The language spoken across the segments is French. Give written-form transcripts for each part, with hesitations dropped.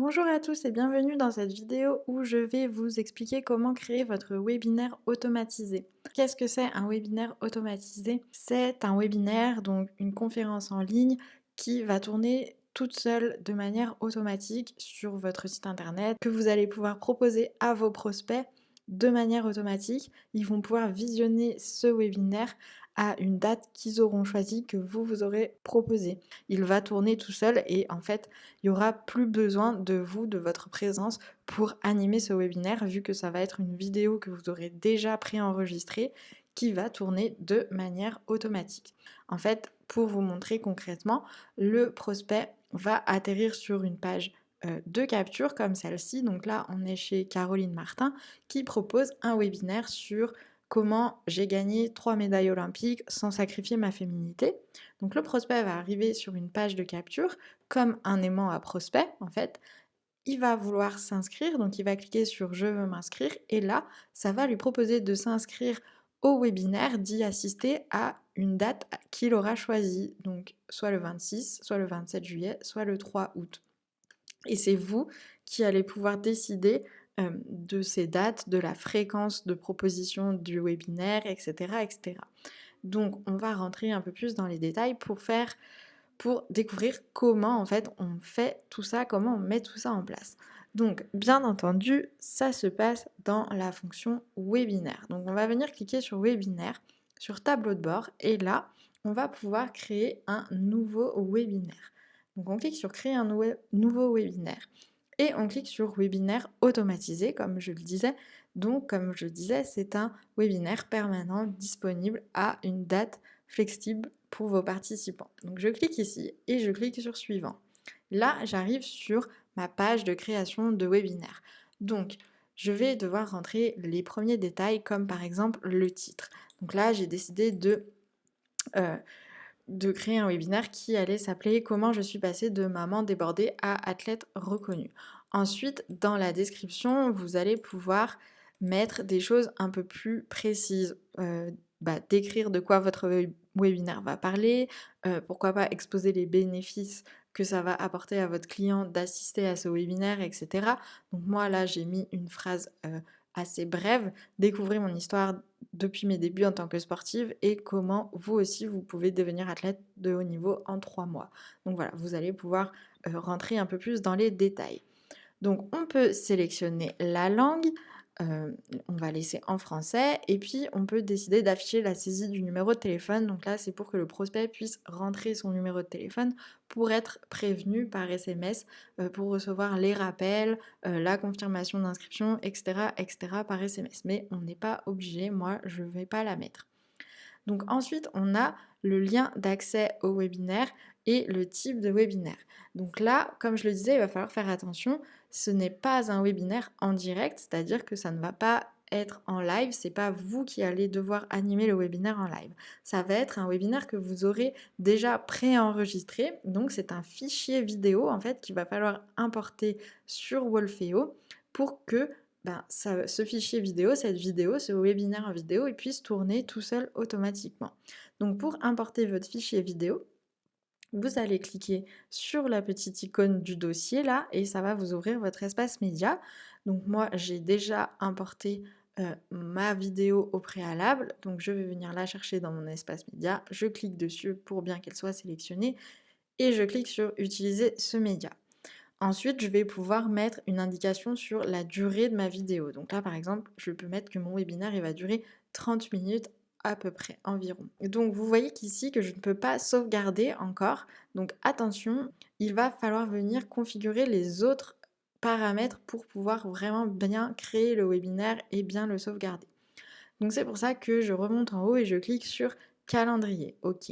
Bonjour à tous et bienvenue dans cette vidéo où je vais vous expliquer comment créer votre webinaire automatisé. Qu'est-ce que c'est un webinaire automatisé? C'est un webinaire, donc une conférence en ligne qui va tourner toute seule de manière automatique sur votre site internet, que vous allez pouvoir proposer à vos prospects de manière automatique. Ils vont pouvoir visionner ce webinaire à une date qu'ils auront choisie, que vous aurez proposée. Il va tourner tout seul et en fait, il n'y aura plus besoin de vous, de votre présence pour animer ce webinaire, vu que ça va être une vidéo que vous aurez déjà préenregistrée qui va tourner de manière automatique. En fait, pour vous montrer concrètement, le prospect va atterrir sur une page de capture comme celle-ci. Donc là, on est chez Caroline Martin qui propose un webinaire sur comment j'ai gagné 3 médailles olympiques sans sacrifier ma féminité. Donc le prospect va arriver sur une page de capture comme un aimant à prospect en fait. Il va vouloir s'inscrire, donc il va cliquer sur je veux m'inscrire et là, ça va lui proposer de s'inscrire au webinaire, d'y assister à une date qu'il aura choisie, donc soit le 26, soit le 27 juillet, soit le 3 août. Et c'est vous qui allez pouvoir décider de ces dates, de la fréquence de proposition du webinaire, etc., etc. Donc on va rentrer un peu plus dans les détails pour découvrir comment en fait on fait tout ça, comment on met tout ça en place. Donc bien entendu, ça se passe dans la fonction webinaire. Donc on va venir cliquer sur webinaire, sur tableau de bord et là, on va pouvoir créer un nouveau webinaire. Donc on clique sur créer un nouveau webinaire et on clique sur webinaire automatisé comme je le disais. Donc comme je le disais, c'est un webinaire permanent disponible à une date flexible pour vos participants. Donc je clique ici et je clique sur suivant. Là, j'arrive sur ma page de création de webinaire. Donc je vais devoir rentrer les premiers détails comme par exemple le titre. Donc là, j'ai décidé euh, de créer un webinaire qui allait s'appeler Comment je suis passée de maman débordée à athlète reconnue. Ensuite, dans la description, vous allez pouvoir mettre des choses un peu plus précises. Décrire de quoi votre webinaire va parler, pourquoi pas exposer les bénéfices que ça va apporter à votre client d'assister à ce webinaire, etc. Donc moi là j'ai mis une phrase assez brève, découvrir mon histoire depuis mes débuts en tant que sportive et comment vous aussi vous pouvez devenir athlète de haut niveau en 3 mois. Donc voilà, vous allez pouvoir rentrer un peu plus dans les détails. Donc on peut sélectionner la langue, on va laisser en français et puis on peut décider d'afficher la saisie du numéro de téléphone. Donc là c'est pour que le prospect puisse rentrer son numéro de téléphone pour être prévenu par SMS, pour recevoir les rappels, la confirmation d'inscription, etc., etc. par SMS. Mais on n'est pas obligé, moi je ne vais pas la mettre. Donc ensuite, on a le lien d'accès au webinaire et le type de webinaire. Donc là, comme je le disais, il va falloir faire attention, ce n'est pas un webinaire en direct, c'est-à-dire que ça ne va pas être en live, c'est pas vous qui allez devoir animer le webinaire en live. Ça va être un webinaire que vous aurez déjà préenregistré, donc c'est un fichier vidéo en fait qu'il va falloir importer sur Wolfeo pour que ce fichier vidéo, cette vidéo, ce webinaire en vidéo, il puisse tourner tout seul automatiquement. Donc pour importer votre fichier vidéo, vous allez cliquer sur la petite icône du dossier là et ça va vous ouvrir votre espace média. Donc moi j'ai déjà importé ma vidéo au préalable, donc je vais venir la chercher dans mon espace média, je clique dessus pour bien qu'elle soit sélectionnée et je clique sur utiliser ce média. Ensuite, je vais pouvoir mettre une indication sur la durée de ma vidéo. Donc là, par exemple, je peux mettre que mon webinaire il va durer 30 minutes à peu près environ. Donc vous voyez qu'ici que je ne peux pas sauvegarder encore. Donc attention, il va falloir venir configurer les autres paramètres pour pouvoir vraiment bien créer le webinaire et bien le sauvegarder. Donc c'est pour ça que je remonte en haut et je clique sur calendrier. OK.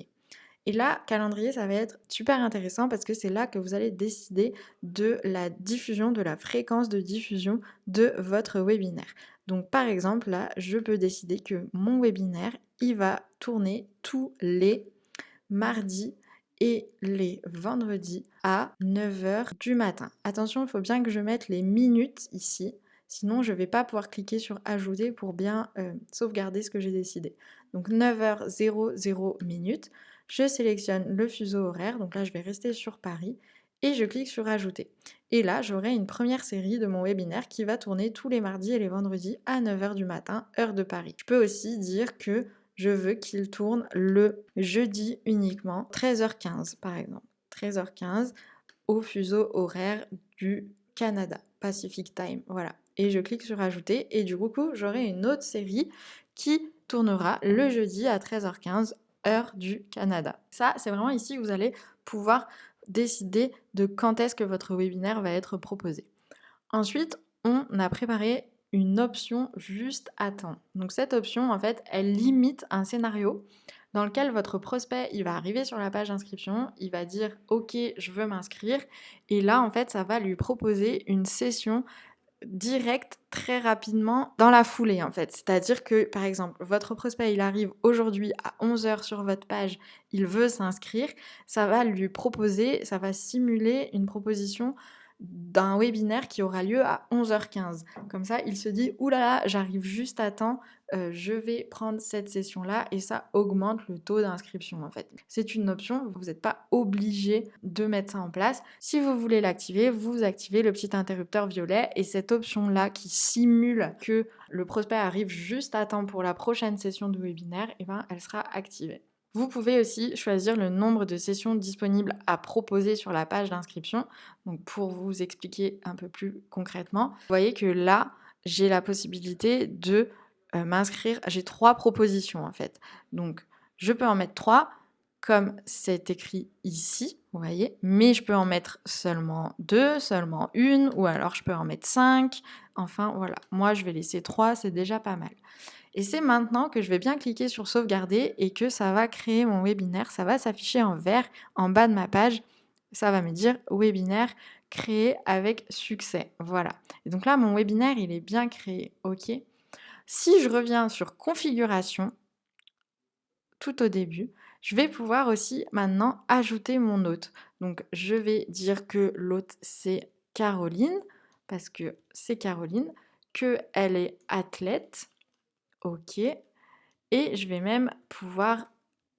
Et là, calendrier, ça va être super intéressant parce que c'est là que vous allez décider de la diffusion, de la fréquence de diffusion de votre webinaire. Donc par exemple, là, je peux décider que mon webinaire, il va tourner tous les mardis et les vendredis à 9 heures du matin. Attention, il faut bien que je mette les minutes ici, sinon je ne vais pas pouvoir cliquer sur ajouter pour bien sauvegarder ce que j'ai décidé. Donc 9h00 minutes. Je sélectionne le fuseau horaire, donc là je vais rester sur Paris et je clique sur ajouter. Et là, j'aurai une première série de mon webinaire qui va tourner tous les mardis et les vendredis à 9h du matin, heure de Paris. Je peux aussi dire que je veux qu'il tourne le jeudi uniquement, 13h15 par exemple. 13h15 au fuseau horaire du Canada, Pacific Time, voilà. Et je clique sur ajouter et du coup, j'aurai une autre série qui tournera le jeudi à 13h15, heure du Canada. Ça, c'est vraiment ici que vous allez pouvoir décider de quand est-ce que votre webinaire va être proposé. Ensuite, on a préparé une option juste à temps. Donc cette option, en fait, elle limite un scénario dans lequel votre prospect, il va arriver sur la page d'inscription, il va dire OK, je veux m'inscrire, et là, en fait, ça va lui proposer une session directe très rapidement dans la foulée en fait. C'est-à-dire que par exemple, votre prospect il arrive aujourd'hui à 11h sur votre page, il veut s'inscrire, ça va lui proposer, ça va simuler une proposition d'un webinaire qui aura lieu à 11h15. Comme ça, il se dit « Ouh là là, j'arrive juste à temps, je vais prendre cette session-là » et ça augmente le taux d'inscription en fait. C'est une option, vous n'êtes pas obligé de mettre ça en place. Si vous voulez l'activer, vous activez le petit interrupteur violet et cette option-là qui simule que le prospect arrive juste à temps pour la prochaine session de webinaire, eh ben, elle sera activée. Vous pouvez aussi choisir le nombre de sessions disponibles à proposer sur la page d'inscription. Donc pour vous expliquer un peu plus concrètement, vous voyez que là, j'ai la possibilité de m'inscrire. J'ai 3 propositions en fait. Donc je peux en mettre 3 comme c'est écrit ici, vous voyez, mais je peux en mettre seulement 2, seulement 1, ou alors je peux en mettre 5. Enfin voilà, moi je vais laisser 3, c'est déjà pas mal. Et c'est maintenant que je vais bien cliquer sur sauvegarder et que ça va créer mon webinaire. Ça va s'afficher en vert en bas de ma page. Ça va me dire webinaire créé avec succès. Voilà. Et donc là, mon webinaire, il est bien créé. OK. Si je reviens sur configuration, tout au début, je vais pouvoir aussi maintenant ajouter mon hôte. Donc je vais dire que l'hôte c'est Caroline, parce que c'est Caroline, qu'elle est athlète. OK. Et je vais même pouvoir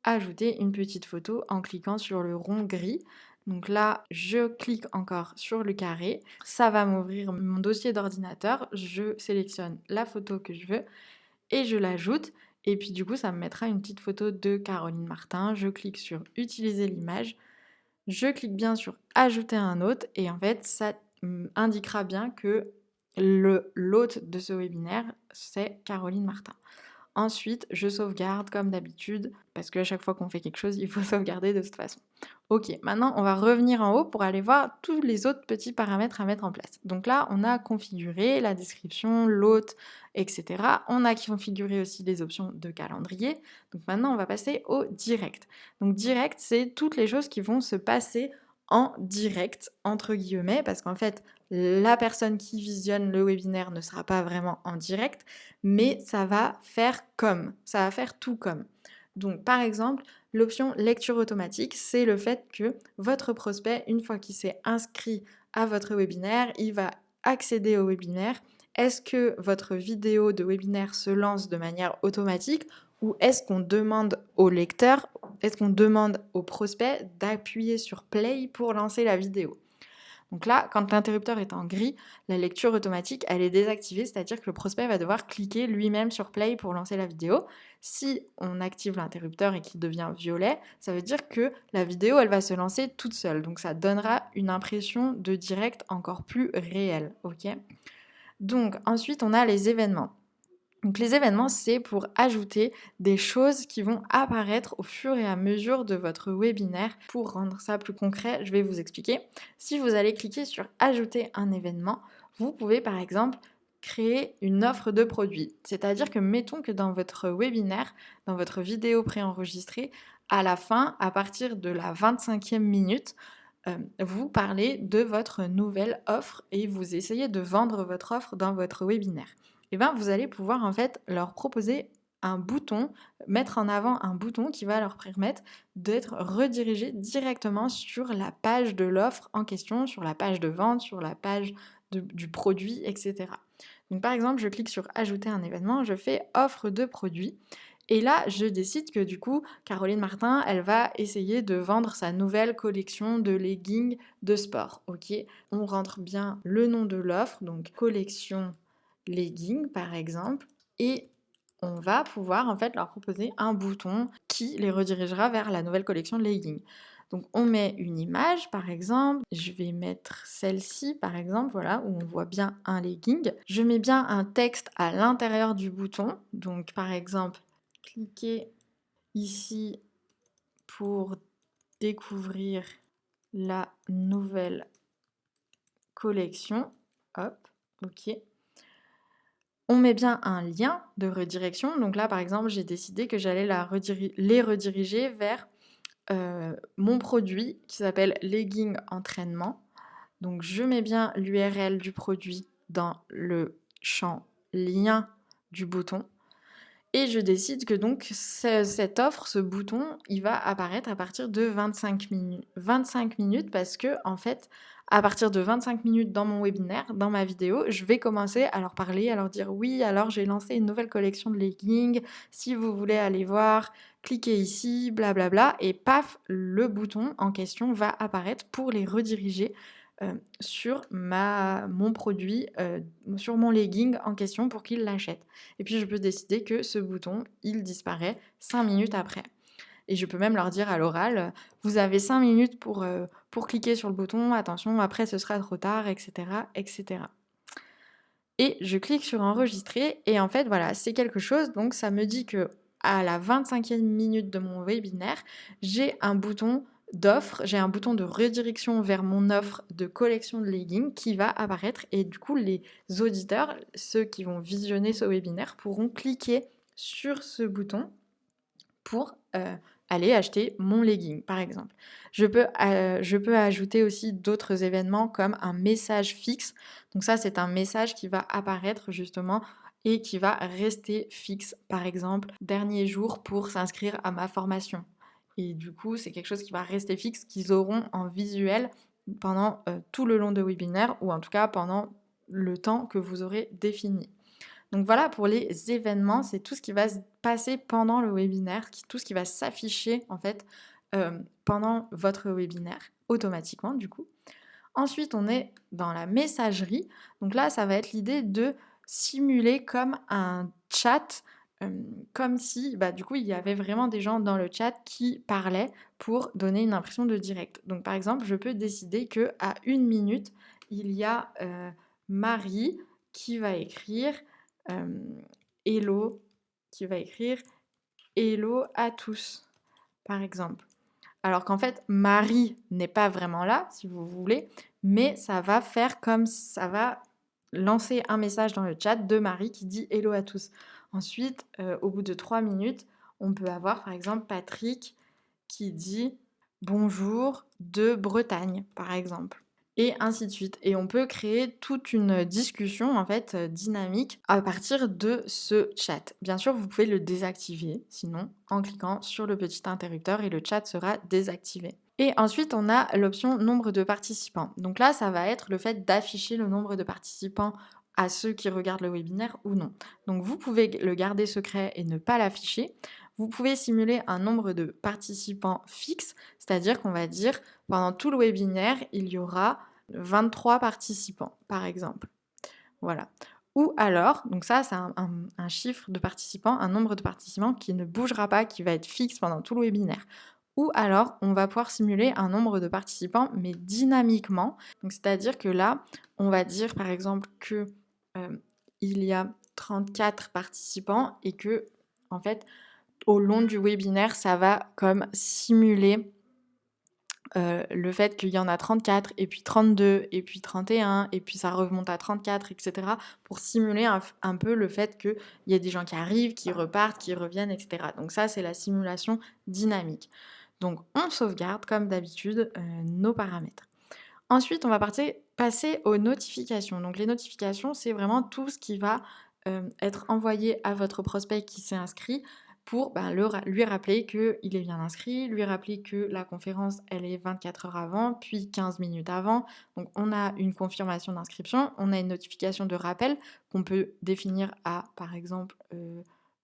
ajouter une petite photo en cliquant sur le rond gris. Donc là, je clique encore sur le carré. Ça va m'ouvrir mon dossier d'ordinateur. Je sélectionne la photo que je veux et je l'ajoute. Et puis du coup, ça me mettra une petite photo de Caroline Martin. Je clique sur utiliser l'image. Je clique bien sur ajouter un hôte. Et en fait, ça indiquera bien que l'hôte de ce webinaire, c'est Caroline Martin. Ensuite, je sauvegarde comme d'habitude, parce qu'à chaque fois qu'on fait quelque chose, il faut sauvegarder de toute façon. Ok, maintenant on va revenir en haut pour aller voir tous les autres petits paramètres à mettre en place. Donc là, on a configuré la description, l'hôte, etc. On a configuré aussi les options de calendrier. Donc maintenant, on va passer au direct. Donc direct, c'est toutes les choses qui vont se passer en direct, entre guillemets, parce qu'en fait, la personne qui visionne le webinaire ne sera pas vraiment en direct, mais ça va faire comme, ça va faire tout comme. Donc par exemple, l'option lecture automatique, c'est le fait que votre prospect, une fois qu'il s'est inscrit à votre webinaire, il va accéder au webinaire. Est-ce que votre vidéo de webinaire se lance de manière automatique ou est-ce qu'on demande au lecteur, est-ce qu'on demande au prospect d'appuyer sur play pour lancer la vidéo? Donc là, quand l'interrupteur est en gris, la lecture automatique, elle est désactivée, c'est-à-dire que le prospect va devoir cliquer lui-même sur play pour lancer la vidéo. Si on active l'interrupteur et qu'il devient violet, ça veut dire que la vidéo, elle va se lancer toute seule. Donc ça donnera une impression de direct encore plus réelle. Ok ? Donc ensuite, on a les événements. Donc les événements, c'est pour ajouter des choses qui vont apparaître au fur et à mesure de votre webinaire. Pour rendre ça plus concret, je vais vous expliquer. Si vous allez cliquer sur ajouter un événement, vous pouvez par exemple créer une offre de produit. C'est-à-dire que mettons que dans votre webinaire, dans votre vidéo préenregistrée, à la fin, à partir de la 25e minute, vous parlez de votre nouvelle offre et vous essayez de vendre votre offre dans votre webinaire. Et bien, vous allez pouvoir en fait leur proposer un bouton, mettre en avant un bouton qui va leur permettre d'être redirigés directement sur la page de l'offre en question, sur la page de vente, sur la page du produit, etc. Donc par exemple, je clique sur ajouter un événement, je fais offre de produit Et là, je décide que du coup, Caroline Martin, elle va essayer de vendre sa nouvelle collection de leggings de sport. Ok, on rentre bien le nom de l'offre, donc collection leggings par exemple, et on va pouvoir en fait leur proposer un bouton qui les redirigera vers la nouvelle collection de leggings. Donc on met une image par exemple, je vais mettre celle-ci par exemple, voilà, où on voit bien un legging. Je mets bien un texte à l'intérieur du bouton, donc par exemple, cliquez ici pour découvrir la nouvelle collection. Hop, ok. On met bien un lien de redirection. Donc là, par exemple, j'ai décidé que j'allais les rediriger vers mon produit qui s'appelle Legging Entraînement. Donc je mets bien l'URL du produit dans le champ lien du bouton. Et je décide que donc cette offre, ce bouton, il va apparaître à partir de 25 minutes. 25 minutes parce que, en fait, à partir de 25 minutes dans mon webinaire, dans ma vidéo, je vais commencer à leur parler, à leur dire oui, alors j'ai lancé une nouvelle collection de leggings, si vous voulez aller voir, cliquez ici, blablabla, et paf, le bouton en question va apparaître pour les rediriger sur mon produit, sur mon legging en question pour qu'ils l'achètent. Et puis je peux décider que ce bouton, il disparaît 5 minutes après. Et je peux même leur dire à l'oral, vous avez 5 minutes pour cliquer sur le bouton, attention, après ce sera trop tard, etc., etc. Et je clique sur enregistrer et en fait voilà, c'est quelque chose, donc ça me dit que à la 25e minute de mon webinaire, j'ai un bouton d'offre, j'ai un bouton de redirection vers mon offre de collection de leggings qui va apparaître et du coup les auditeurs, ceux qui vont visionner ce webinaire, pourront cliquer sur ce bouton pour aller acheter mon legging, par exemple. Je peux ajouter aussi d'autres événements comme un message fixe. Donc ça, c'est un message qui va apparaître justement et qui va rester fixe. Par exemple, dernier jour pour s'inscrire à ma formation. Et du coup, c'est quelque chose qui va rester fixe, qu'ils auront en visuel pendant tout le long de webinaire ou en tout cas pendant le temps que vous aurez défini. Donc voilà, pour les événements, c'est tout ce qui va se passer pendant le webinaire, tout ce qui va s'afficher en fait pendant votre webinaire, automatiquement du coup. Ensuite, on est dans la messagerie. Donc là, ça va être l'idée de simuler comme un chat, comme si du coup il y avait vraiment des gens dans le chat qui parlaient pour donner une impression de direct. Donc par exemple, je peux décider que à 1 minute, il y a Marie qui va écrire hello, qui va écrire hello à tous, par exemple. Alors qu'en fait, Marie n'est pas vraiment là, si vous voulez, mais ça va faire comme ça va lancer un message dans le chat de Marie qui dit hello à tous. Ensuite, au bout de 3 minutes, on peut avoir par exemple Patrick qui dit bonjour de Bretagne, par exemple. Et ainsi de suite. Et on peut créer toute une discussion en fait dynamique à partir de ce chat. Bien sûr, vous pouvez le désactiver, sinon en cliquant sur le petit interrupteur et le chat sera désactivé. Et ensuite, on a l'option nombre de participants. Donc là, ça va être le fait d'afficher le nombre de participants à ceux qui regardent le webinaire ou non. Donc vous pouvez le garder secret et ne pas l'afficher. Vous pouvez simuler un nombre de participants fixe, c'est-à-dire qu'on va dire pendant tout le webinaire, il y aura 23 participants, par exemple. Voilà. Ou alors, donc ça, c'est un chiffre de participants, un nombre de participants qui ne bougera pas, qui va être fixe pendant tout le webinaire. Ou alors, on va pouvoir simuler un nombre de participants, mais dynamiquement. Donc, c'est-à-dire que là, on va dire, par exemple, que il y a 34 participants et que, en fait, au long du webinaire, ça va comme simuler le fait qu'il y en a 34 et puis 32 et puis 31 et puis ça remonte à 34, etc. pour simuler un peu le fait qu'il y a des gens qui arrivent, qui repartent, qui reviennent, etc. Donc ça, c'est la simulation dynamique. Donc on sauvegarde comme d'habitude nos paramètres. Ensuite, on va passer aux notifications. Donc les notifications, c'est vraiment tout ce qui va être envoyé à votre prospect qui s'est inscrit pour lui rappeler qu'il est bien inscrit, lui rappeler que la conférence, elle est 24 heures avant, puis 15 minutes avant. Donc on a une confirmation d'inscription, on a une notification de rappel qu'on peut définir à, par exemple,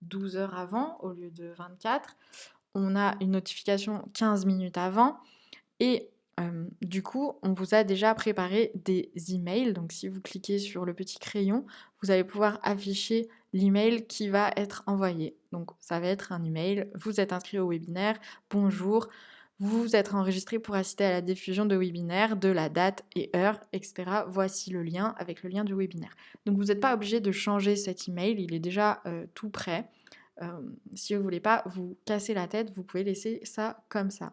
12 heures avant au lieu de 24. On a une notification 15 minutes avant et du coup, on vous a déjà préparé des emails. Donc si vous cliquez sur le petit crayon, vous allez pouvoir afficher l'email qui va être envoyé. Donc ça va être un email, vous êtes inscrit au webinaire, bonjour, vous vous êtes enregistré pour assister à la diffusion de webinaire, de la date et heure, etc. Voici le lien avec le lien du webinaire. Donc vous n'êtes pas obligé de changer cet email, il est déjà tout prêt. Si vous ne voulez pas vous casser la tête, vous pouvez laisser ça comme ça.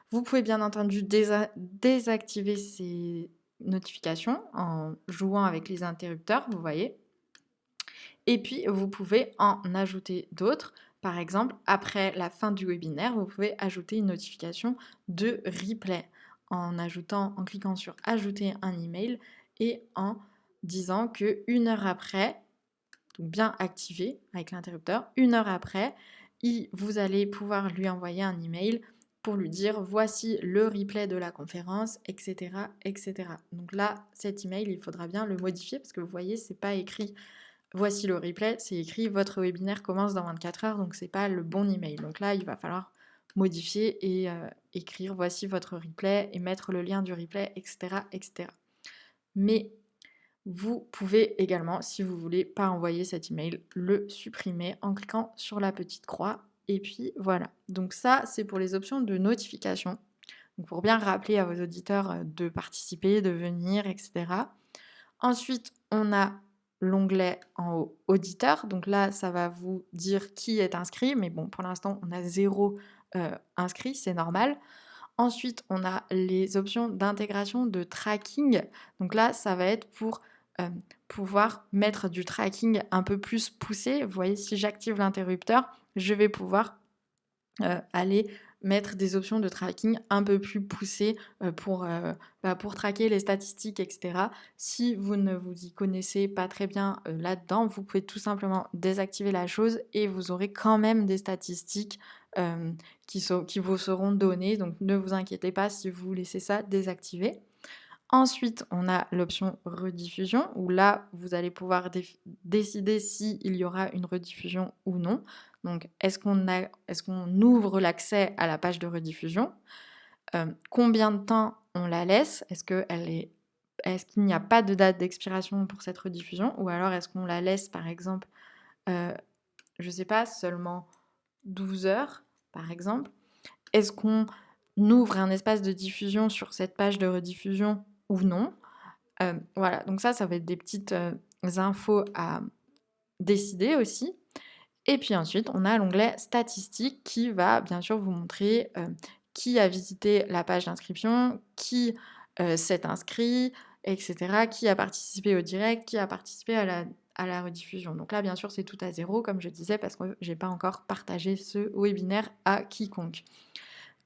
Vous pouvez bien entendu désactiver ces notifications en jouant avec les interrupteurs, vous voyez. Et puis, vous pouvez en ajouter d'autres. Par exemple, après la fin du webinaire, vous pouvez ajouter une notification de replay en cliquant sur ajouter un email et en disant que 1 heure après, donc bien activé avec l'interrupteur, 1 heure après, vous allez pouvoir lui envoyer un email pour lui dire voici le replay de la conférence, etc., etc. Donc là, cet email, il faudra bien le modifier parce que vous voyez, c'est pas écrit voici le replay, c'est écrit votre webinaire commence dans 24 heures, donc c'est pas le bon email. Donc là, il va falloir modifier et écrire voici votre replay et mettre le lien du replay, etc., etc. Mais vous pouvez également, si vous voulez pas envoyer cet email, le supprimer en cliquant sur la petite croix. Et puis voilà. Donc ça, c'est pour les options de notification. Donc pour bien rappeler à vos auditeurs de participer, de venir, etc. Ensuite, on a l'onglet en haut auditeur. Donc là, ça va vous dire qui est inscrit. Mais bon, pour l'instant, on a 0 inscrit, c'est normal. Ensuite, on a les options d'intégration de tracking. Donc là, ça va être pour pouvoir mettre du tracking un peu plus poussé. Vous voyez, si j'active l'interrupteur, je vais pouvoir aller mettre des options de tracking un peu plus poussées pour traquer les statistiques, etc. Si vous ne vous y connaissez pas très bien là-dedans, vous pouvez tout simplement désactiver la chose et vous aurez quand même des statistiques qui vous seront données. Donc ne vous inquiétez pas si vous laissez ça désactivé. Ensuite, on a l'option rediffusion, où là, vous allez pouvoir décider s'il y aura une rediffusion ou non. Donc, est-ce qu'on ouvre l'accès à la page de rediffusion? Combien de temps on la laisse? Est-ce qu'il n'y a pas de date d'expiration pour cette rediffusion? Ou alors, est-ce qu'on la laisse, par exemple, je ne sais pas, seulement 12 heures, par exemple? Est-ce qu'on ouvre un espace de diffusion sur cette page de rediffusion ou non? Voilà, donc ça va être des petites infos à décider aussi. Et puis ensuite, on a l'onglet statistiques qui va bien sûr vous montrer qui a visité la page d'inscription, qui s'est inscrit, etc., qui a participé au direct, qui a participé à la rediffusion. Donc là, bien sûr, c'est tout à 0, comme je disais, parce que j'ai pas encore partagé ce webinaire à quiconque.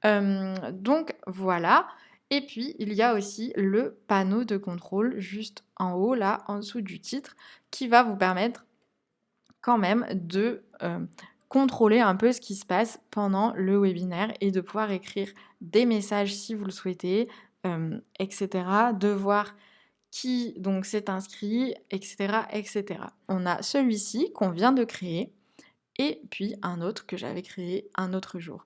Donc voilà. Et puis, il y a aussi le panneau de contrôle juste en haut, là, en dessous du titre, qui va vous permettre quand même de contrôler un peu ce qui se passe pendant le webinaire et de pouvoir écrire des messages si vous le souhaitez, etc. De voir qui donc s'est inscrit, etc., etc. On a celui-ci qu'on vient de créer et puis un autre que j'avais créé un autre jour.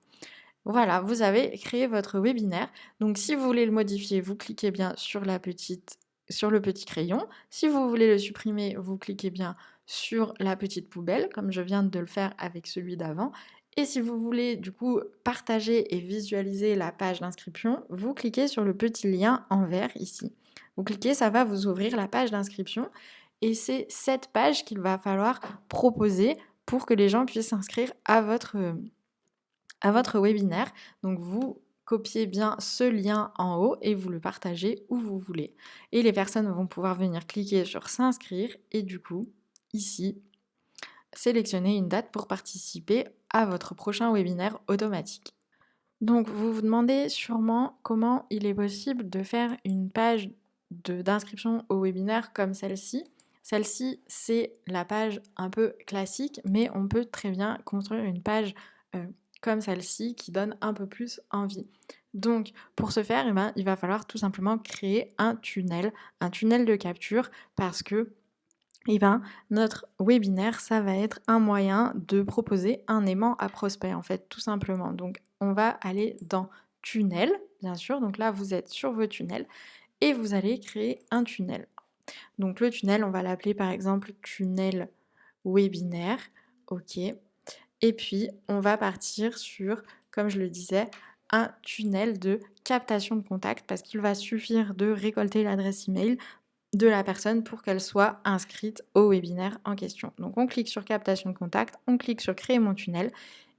Voilà, vous avez créé votre webinaire. Donc si vous voulez le modifier, vous cliquez bien sur le petit crayon. Si vous voulez le supprimer, vous cliquez bien sur la petite poubelle, comme je viens de le faire avec celui d'avant. Et si vous voulez du coup partager et visualiser la page d'inscription, vous cliquez sur le petit lien en vert ici. Vous cliquez, ça va vous ouvrir la page d'inscription. Et c'est cette page qu'il va falloir proposer pour que les gens puissent s'inscrire à votre webinaire. Donc vous copiez bien ce lien en haut et vous le partagez où vous voulez. Et les personnes vont pouvoir venir cliquer sur s'inscrire et du coup, ici, sélectionner une date pour participer à votre prochain webinaire automatique. Donc vous vous demandez sûrement comment il est possible de faire une page d'inscription au webinaire comme celle-ci. Celle-ci, c'est la page un peu classique, mais on peut très bien construire une page comme celle-ci qui donne un peu plus envie. Donc pour ce faire, il va falloir tout simplement créer un tunnel de capture parce que Et ben, notre webinaire, ça va être un moyen de proposer un aimant à prospect, en fait, tout simplement. Donc, on va aller dans tunnel, bien sûr. Donc là, vous êtes sur vos tunnels et vous allez créer un tunnel. Donc, le tunnel, on va l'appeler par exemple tunnel webinaire. OK. Et puis, on va partir sur, comme je le disais, un tunnel de captation de contact parce qu'il va suffire de récolter l'adresse email de la personne pour qu'elle soit inscrite au webinaire en question. Donc on clique sur captation de contact, on clique sur créer mon tunnel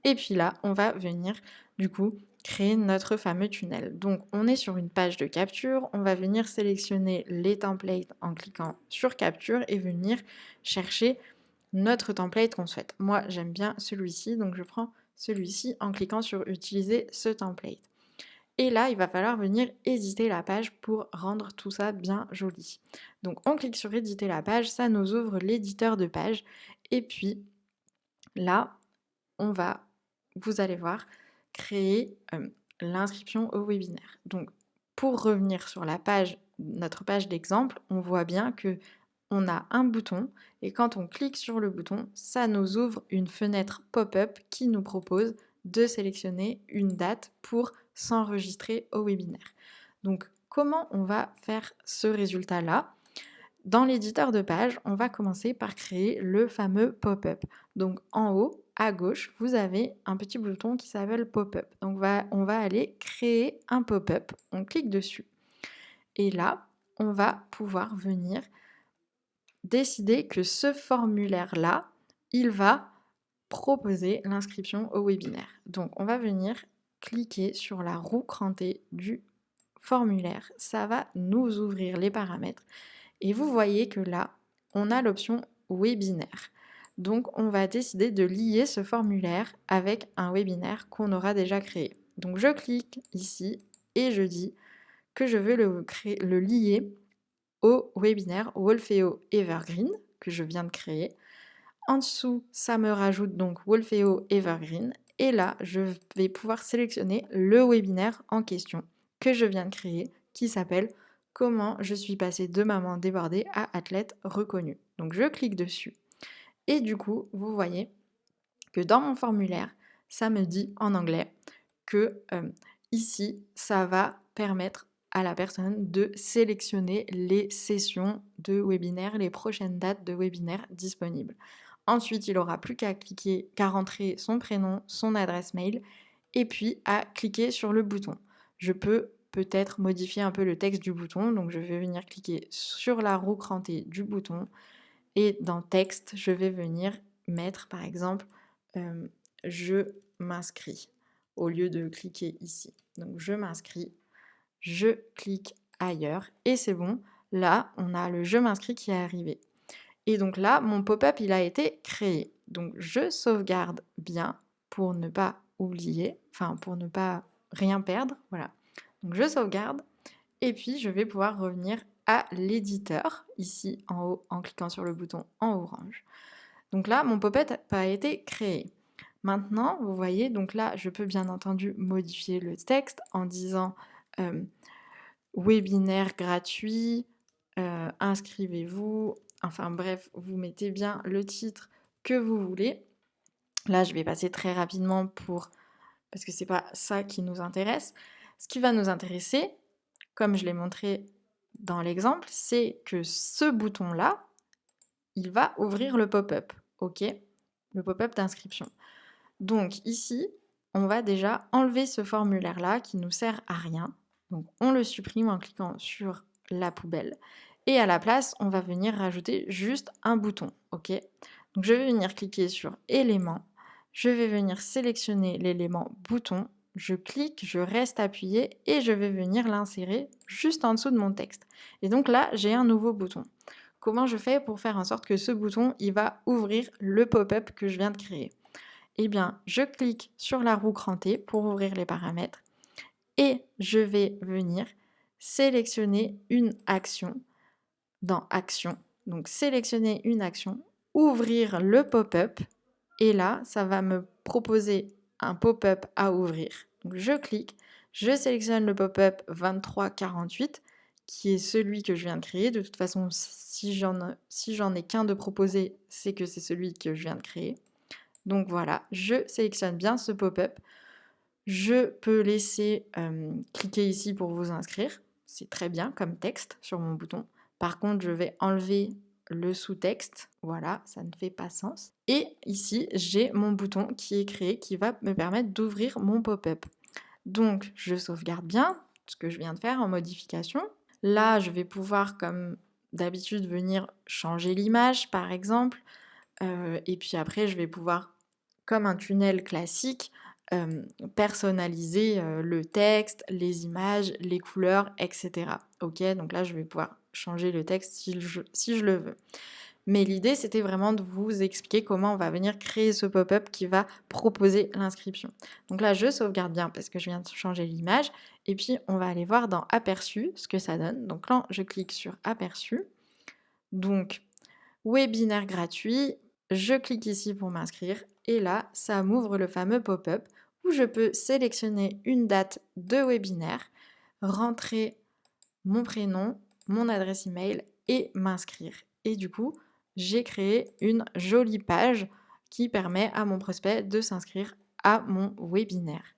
et puis là on va venir du coup créer notre fameux tunnel. Donc on est sur une page de capture, on va venir sélectionner les templates en cliquant sur capture et venir chercher notre template qu'on souhaite. Moi j'aime bien celui-ci, donc je prends celui-ci en cliquant sur utiliser ce template. Et là, il va falloir venir éditer la page pour rendre tout ça bien joli. Donc on clique sur éditer la page, ça nous ouvre l'éditeur de page. Et puis là, on va, vous allez voir, créer l'inscription au webinaire. Donc pour revenir sur la page, notre page d'exemple, on voit bien que on a un bouton et quand on clique sur le bouton, ça nous ouvre une fenêtre pop-up qui nous propose de sélectionner une date pour s'enregistrer au webinaire. Donc, comment on va faire ce résultat-là? Dans l'éditeur de page, on va commencer par créer le fameux pop-up. Donc, en haut, à gauche, vous avez un petit bouton qui s'appelle pop-up. Donc, on va aller créer un pop-up. On clique dessus. Et là, on va pouvoir venir décider que ce formulaire-là, il va proposer l'inscription au webinaire. Donc, on va venir cliquer sur la roue crantée du formulaire. Ça va nous ouvrir les paramètres. Et vous voyez que là, on a l'option webinaire. Donc, on va décider de lier ce formulaire avec un webinaire qu'on aura déjà créé. Donc, je clique ici et je dis que je veux le lier au webinaire Wolfeo Evergreen que je viens de créer. En dessous, ça me rajoute donc Wolfeo Evergreen. Et là, je vais pouvoir sélectionner le webinaire en question que je viens de créer qui s'appelle Comment je suis passée de maman débordée à athlète reconnue. Donc je clique dessus. Et du coup, vous voyez que dans mon formulaire, ça me dit en anglais que ici, ça va permettre à la personne de sélectionner les sessions de webinaire, les prochaines dates de webinaire disponibles. Ensuite, il n'aura plus qu'à rentrer son prénom, son adresse mail et puis à cliquer sur le bouton. Je peux peut-être modifier un peu le texte du bouton, donc je vais venir cliquer sur la roue crantée du bouton et dans texte, je vais venir mettre par exemple je m'inscris au lieu de cliquer ici. Donc je m'inscris, je clique ailleurs et c'est bon. Là, on a le je m'inscris qui est arrivé. Et donc là, mon pop-up, il a été créé. Donc je sauvegarde bien pour ne pas oublier, enfin pour ne pas rien perdre. Voilà. Donc je sauvegarde et puis je vais pouvoir revenir à l'éditeur, ici en haut, en cliquant sur le bouton en orange. Donc là, mon pop-up a été créé. Maintenant, vous voyez, donc là, je peux bien entendu modifier le texte en disant webinaire gratuit, inscrivez-vous, enfin bref, vous mettez bien le titre que vous voulez. Là, je vais passer très rapidement parce que c'est pas ça qui nous intéresse. Ce qui va nous intéresser, comme je l'ai montré dans l'exemple, c'est que ce bouton-là, il va ouvrir le pop-up, ok? Le pop-up d'inscription. Donc ici, on va déjà enlever ce formulaire-là qui nous sert à rien. Donc on le supprime en cliquant sur la poubelle. Et à la place, on va venir rajouter juste un bouton, ok? Donc je vais venir cliquer sur éléments. Je vais venir sélectionner l'élément bouton. Je clique, je reste appuyé et je vais venir l'insérer juste en dessous de mon texte. Et donc là, j'ai un nouveau bouton. Comment je fais pour faire en sorte que ce bouton, il va ouvrir le pop-up que je viens de créer? Eh bien, je clique sur la roue crantée pour ouvrir les paramètres et je vais venir sélectionner une action dans Action. Donc, sélectionner une action, ouvrir le pop-up et là, ça va me proposer un pop-up à ouvrir. Donc, je clique, je sélectionne le pop-up 2348 qui est celui que je viens de créer. De toute façon, si j'en ai qu'un de proposé, c'est que c'est celui que je viens de créer. Donc voilà, je sélectionne bien ce pop-up. Je peux laisser cliquer ici pour vous inscrire. C'est très bien comme texte sur mon bouton. Par contre, je vais enlever le sous-texte. Voilà, ça ne fait pas sens. Et ici, j'ai mon bouton qui est créé qui va me permettre d'ouvrir mon pop-up. Donc, je sauvegarde bien ce que je viens de faire en modification. Là, je vais pouvoir, comme d'habitude, venir changer l'image, par exemple. Et puis après, je vais pouvoir, comme un tunnel classique, personnaliser le texte, les images, les couleurs, etc. Ok, donc là, je vais pouvoir changer le texte si je le veux. Mais l'idée, c'était vraiment de vous expliquer comment on va venir créer ce pop-up qui va proposer l'inscription. Donc là, je sauvegarde bien parce que je viens de changer l'image. Et puis, on va aller voir dans Aperçu ce que ça donne. Donc là, je clique sur Aperçu. Donc, webinaire gratuit. Je clique ici pour m'inscrire. Et là, ça m'ouvre le fameux pop-up où je peux sélectionner une date de webinaire, rentrer mon prénom, mon adresse email et m'inscrire. Et du coup, j'ai créé une jolie page qui permet à mon prospect de s'inscrire à mon webinaire.